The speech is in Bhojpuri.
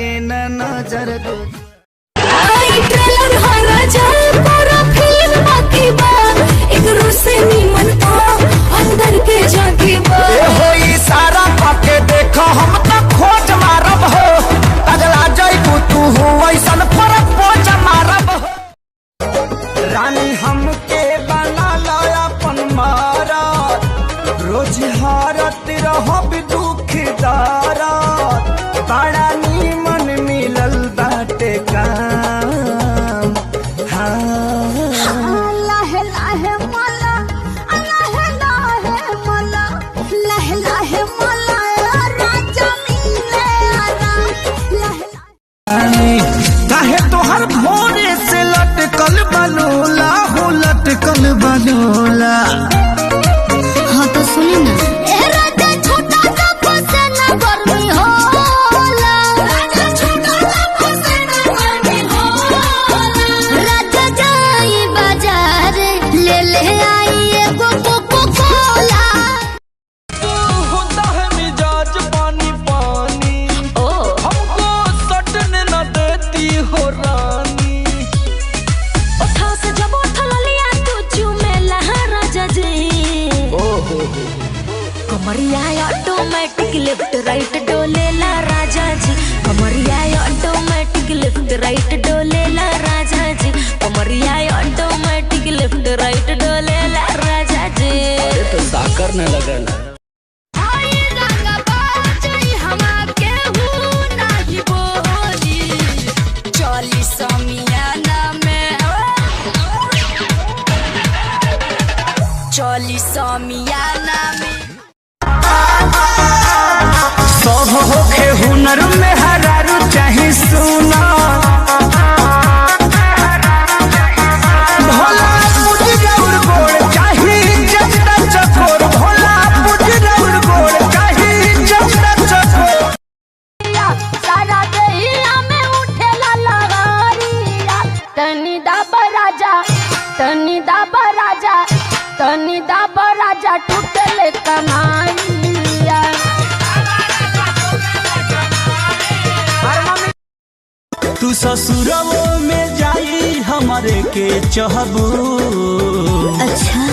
लागे न नजर दो अंदर के जाके सारा पाके देखो हम तो खोज मारब हो अगला जैबू तू हो ऐसन पर पोज मारब हो रानी हमके बना ला अपन मारा रोज हारत रहो दुखदारा बड़ा नीमन मिलल बाटे काम लाहे लाहे मला लाहे लाहे मला लाहे लाहे मला राजा मिले काहे तोहर भोरे से लटकल बनोला हो लटकल बनोला। हाँ तो सुनी ना राजा छोटा सा फसे ना गर्मी होला राजा छोटा सा फसे ना गर्मी होला राजा जाई बाजार ले आई एगो कोको कोला तू होता है मिजाज पानी पानी हमको सटने न देती हो रानी उठाओ से जब उठल लिया तू चूमेला राजा जी कमरिया ऑटोमेटिक लेफ्ट राइट डोलेला राजा जी कमरिया ऑटोमेटिक लेफ्ट राइट डोलेला राजा जी कमरिया ऑटोमेटिक लेफ्ट राइट डोलेला राजा जी तो साकर न लगल चली समियाना में सब होखे हुनर में हरारू चाहे सुना भोला बुझ गौर गोड़ चाहे जगता चकोर भोला बुझ गौर गोड़ चाहे जगता चकोर सारा दहिया में उठेला लहरिया तनी दाबा राजा तनी दाबा राजा तनी दाबा राजा टूटले कमाइया तू ससुरवो में जाई हमारे के चहबू अच्छा